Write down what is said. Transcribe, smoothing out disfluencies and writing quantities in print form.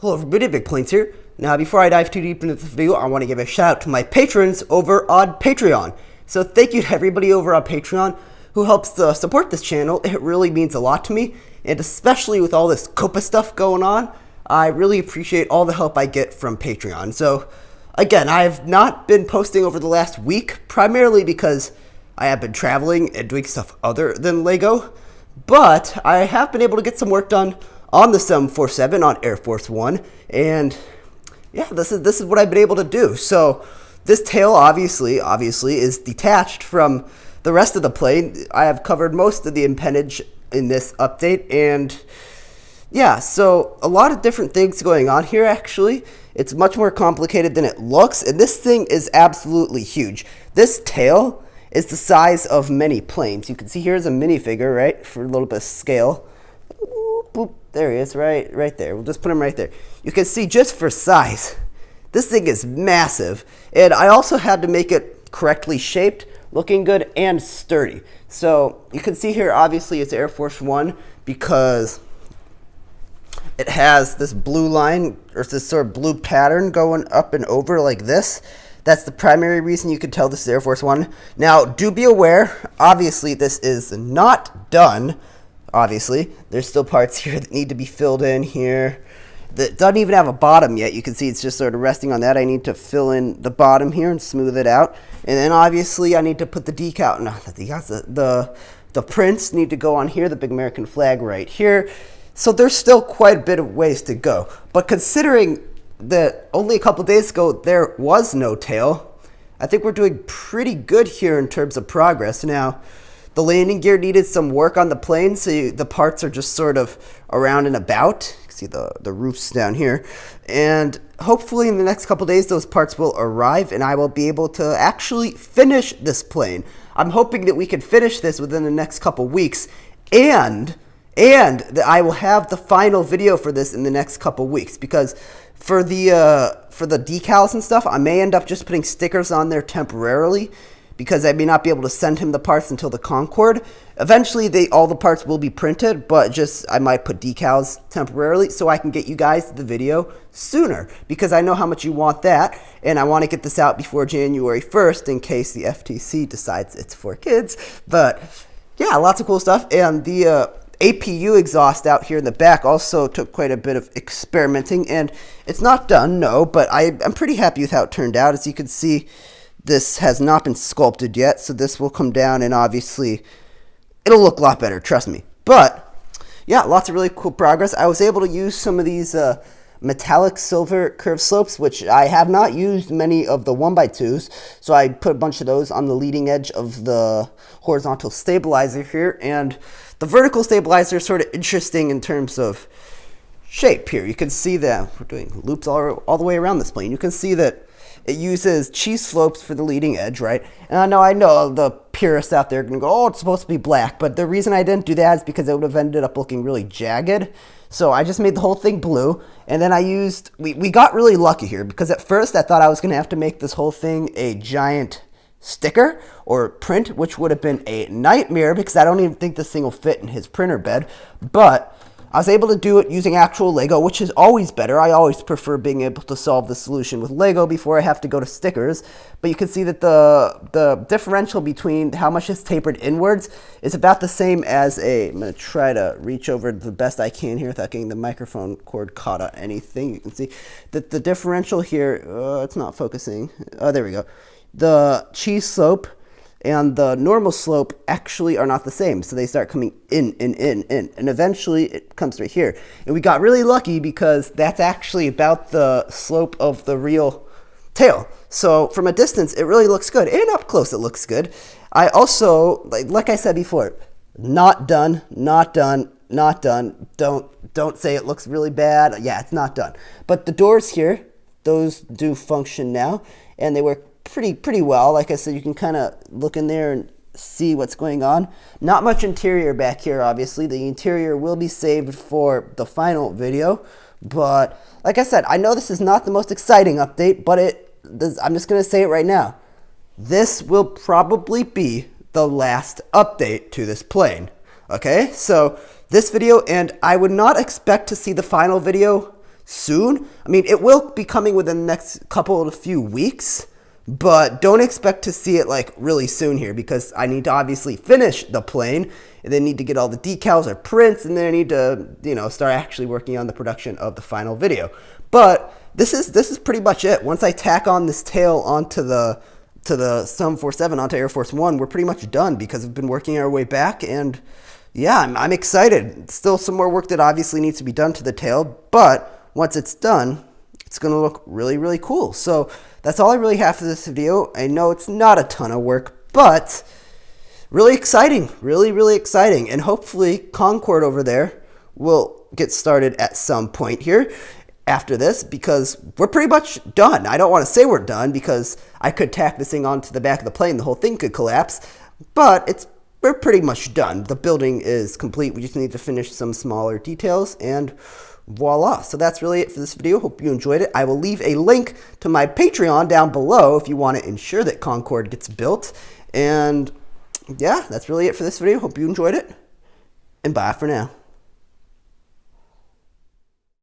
Hello everybody, Big Plains here. Now before I dive too deep into this video, I want to give a shout out to my patrons over on Patreon. So thank you to everybody over on Patreon who helps support this channel. It really means a lot to me, and especially with all this COPPA stuff going on, I really appreciate all the help I get from Patreon. So again, I have not been posting over the last week, primarily because I have been traveling and doing stuff other than LEGO, but I have been able to get some work done on the 747 on Air Force One, and yeah, this is what I've been able to do. So this tail obviously is detached from the rest of the plane. I have covered most of the empennage in this update, and yeah, so a lot of different things going on here. Actually, it's much more complicated than it looks, and this thing is absolutely huge. This tail is the size of many planes. You can see here's a minifigure, right, for a little bit of scale. Boop, there he is, right there. We'll just put him right there. You can see just for size, this thing is massive. And I also had to make it correctly shaped, looking good, and sturdy. So you can see here, obviously, it's Air Force One because it has this blue line, or this sort of blue pattern going up and over like this. That's the primary reason you can tell this is Air Force One. Now, do be aware, obviously, this is not done. Obviously, there's still parts here that need to be filled in here. That doesn't even have a bottom yet. You can see it's just sort of resting on that. I need to fill in the bottom here and smooth it out. And then obviously I need to put the decal, no, the decals, the prints need to go on here, the big American flag right here. So there's still quite a bit of ways to go. But considering that only a couple days ago there was no tail, I think we're doing pretty good here in terms of progress. Now, the landing gear needed some work on the plane, so the parts are just sort of around and about. You can see the roofs down here. And hopefully in the next couple days, those parts will arrive, and I will be able to actually finish this plane. I'm hoping that we can finish this within the next couple weeks, and that I will have the final video for this in the next couple weeks, because for the decals and stuff, I may end up just putting stickers on there temporarily, because I may not be able to send him the parts until the Concorde. Eventually, all the parts will be printed, but just I might put decals temporarily so I can get you guys the video sooner, because I know how much you want that, and I want to get this out before January 1st in case the FTC decides it's for kids. But yeah, lots of cool stuff, and the APU exhaust out here in the back also took quite a bit of experimenting, and it's not done, no, but I'm pretty happy with how it turned out. As you can see, this has not been sculpted yet, so this will come down, and obviously it'll look a lot better, trust me. But yeah, lots of really cool progress. I was able to use some of these metallic silver curved slopes, which I have not used many of the 1x2s, so I put a bunch of those on the leading edge of the horizontal stabilizer here, and the vertical stabilizer is sort of interesting in terms of shape here. You can see that we're doing loops all the way around this plane. You can see that it uses cheese slopes for the leading edge, right? And I know the purists out there are going to go, oh, it's supposed to be black. But the reason I didn't do that is because it would have ended up looking really jagged. So I just made the whole thing blue. And then I used, we got really lucky here, because at first I thought I was going to have to make this whole thing a giant sticker or print, which would have been a nightmare because I don't even think this thing will fit in his printer bed. But I was able to do it using actual Lego, which is always better. I always prefer being able to solve the solution with Lego before I have to go to stickers. But you can see that the differential between how much is tapered inwards is about the same as I'm going to try to reach over the best I can here without getting the microphone cord caught on anything. You can see that the differential here, it's not focusing. Oh, there we go. The cheese slope and the normal slope actually are not the same. So they start coming in. And eventually it comes right here. And we got really lucky because that's actually about the slope of the real tail. So from a distance, it really looks good. And up close, it looks good. I also, like I said before, not done. Don't say it looks really bad. Yeah, it's not done. But the doors here, those do function now. And they work pretty well. Like I said, you can kind of look in there and see what's going on. Not much interior back here, obviously. The interior will be saved for the final video. But like I said, I know this is not the most exciting update, but I'm just going to say it right now. This will probably be the last update to this plane. Okay, so this video, and I would not expect to see the final video soon. I mean, it will be coming within the next couple of few weeks, but don't expect to see it like really soon here, because I need to obviously finish the plane and then need to get all the decals or prints, and then I need to, you know, start actually working on the production of the final video. But this is pretty much it. Once I tack on this tail onto the 747 onto Air Force One, we're pretty much done, because we've been working our way back, and yeah, I'm excited. Still some more work that obviously needs to be done to the tail, but once it's done, it's going to look really, really cool. So that's all I really have for this video. I know it's not a ton of work, but really exciting, really, really exciting. And hopefully Concorde over there will get started at some point here after this, because we're pretty much done. I don't want to say we're done, because I could tack this thing onto the back of the plane. The whole thing could collapse, but we're pretty much done. The building is complete. We just need to finish some smaller details, and voila. So that's really it for this video. Hope you enjoyed it. I will leave a link to my Patreon down below if you want to ensure that Concorde gets built. And yeah, that's really it for this video. Hope you enjoyed it, and bye for now.